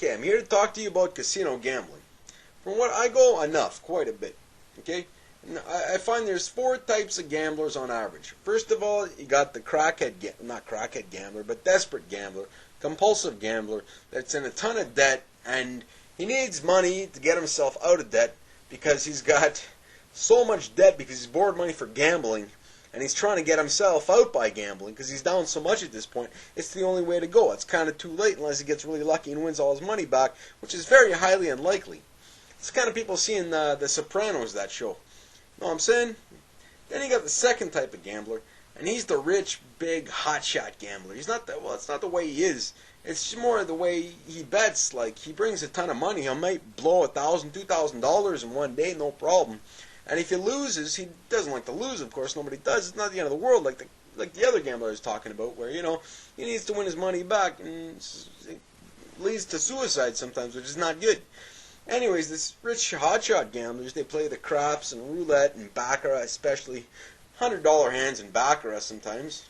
Okay, I'm here to talk to you about casino gambling. From what I go, enough, quite a bit. Okay? And I find there's four types of gamblers on average. First of all, you got the not crackhead gambler, but desperate gambler, compulsive gambler that's in a ton of debt, and he needs money to get himself out of debt because he's got so much debt because he's borrowed money for gambling, and he's trying to get himself out by gambling because he's down so much at this point. It's the only way to go. It's kind of too late unless he gets really lucky and wins all his money back, which is very highly unlikely. It's the kind of people seeing the Sopranos, that show. Know what I'm saying? Then you got the second type of gambler, and he's the rich, big, hotshot gambler. He's not that, well, it's not the way he is. It's more the way he bets. Like, he brings a ton of money. He might blow $1,000, $2,000 in one day, no problem. And if he loses, he doesn't like to lose, of course. Nobody does. It's not the end of the world like the other gambler I was talking about, where, you know, he needs to win his money back, and it leads to suicide sometimes, which is not good. Anyways, this rich hotshot gamblers, they play the craps and roulette and baccarat, especially $100 hands in baccarat sometimes.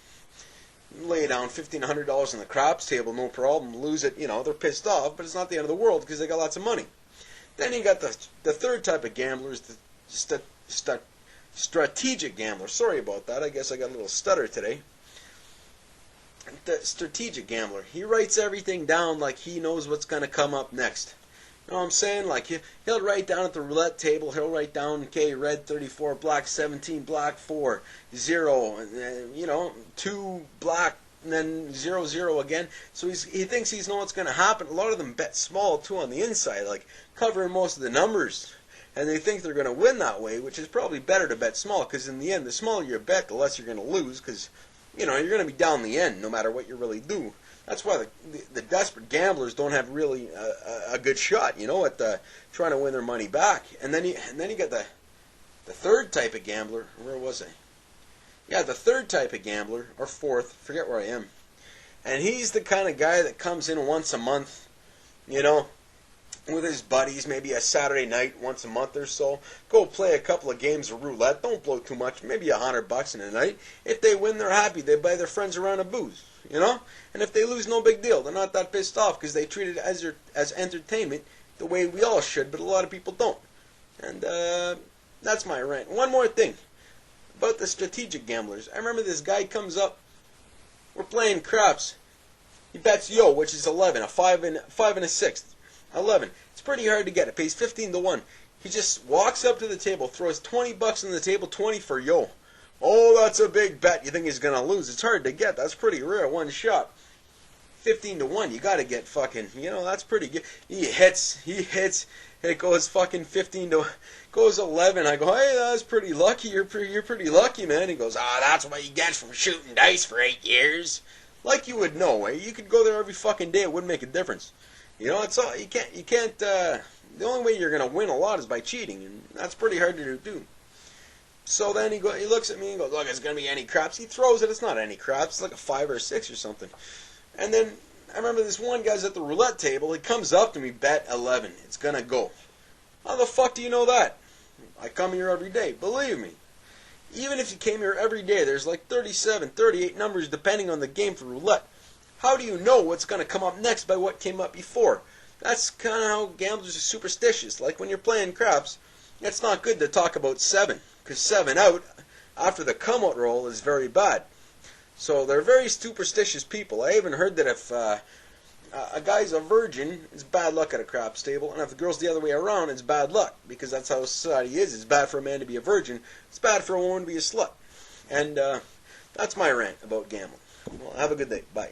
Lay down $1,500 on the craps table, no problem. Lose it, you know, they're pissed off, but it's not the end of the world because they got lots of money. Then you got the third type of gamblers, the strategic gambler. Sorry about that. I guess I got a little stutter today. The strategic gambler. He writes everything down like he knows what's going to come up next. You know what I'm saying? Like, he'll write down at the roulette table, he'll write down, okay, red 34, black 17, black 4, 0, and, you know, 2, black, and then 0, 0 again. So he thinks he's know what's going to happen. A lot of them bet small, too, on the inside, like covering most of the numbers. And they think they're going to win that way, which is probably better to bet small, because in the end, the smaller you bet, the less you're going to lose, because, you know, you're going to be down the end, no matter what you really do. That's why the desperate gamblers don't have really a good shot, you know, at trying to win their money back. And then you got the third type of gambler. Where was I? Yeah, the third type of gambler, or fourth, forget where I am. And he's the kind of guy that comes in once a month, you know, with his buddies, maybe a Saturday night once a month or so. Go play a couple of games of roulette. Don't blow too much, maybe $100 in a night. If they win, they're happy. They buy their friends a round of booze, you know. And if they lose, no big deal. They're not that pissed off because they treat it as entertainment the way we all should, but a lot of people don't. And that's my rant. One more thing about the strategic gamblers. I remember this guy comes up. We're playing craps. He bets yo, which is 11, a 5 and a 6. 11. It's pretty hard to get. It pays 15 to 1. He just walks up to the table, throws $20 on the table, 20 for yo. Oh, that's a big bet. You think he's going to lose. It's hard to get. That's pretty rare. One shot. 15 to 1. You got to get fucking, you know, that's pretty good. He hits. It goes fucking 15 to, goes 11. I go, hey, that's pretty lucky. You're pretty lucky, man. He goes, that's what you get from shooting dice for 8 years. Like you would know, eh? You could go there every fucking day. It wouldn't make a difference. You know, it's all, you can't, the only way you're going to win a lot is by cheating, and that's pretty hard to do. So then he looks at me and goes, look, it's going to be any craps. He throws it, it's not any craps, it's like a 5 or a 6 or something. And then, I remember this one guy's at the roulette table, he comes up to me, bet 11, it's going to go. How the fuck do you know that? I come here every day, believe me. Even if you came here every day, there's like 37, 38 numbers depending on the game for roulette. How do you know what's going to come up next by what came up before? That's kind of how gamblers are superstitious. Like when you're playing craps, it's not good to talk about 7, because 7 out after the come-out roll is very bad. So they're very superstitious people. I even heard that if a guy's a virgin, it's bad luck at a craps table, and if the girl's the other way around, it's bad luck, because that's how society is. It's bad for a man to be a virgin. It's bad for a woman to be a slut. And that's my rant about gambling. Well, have a good day. Bye.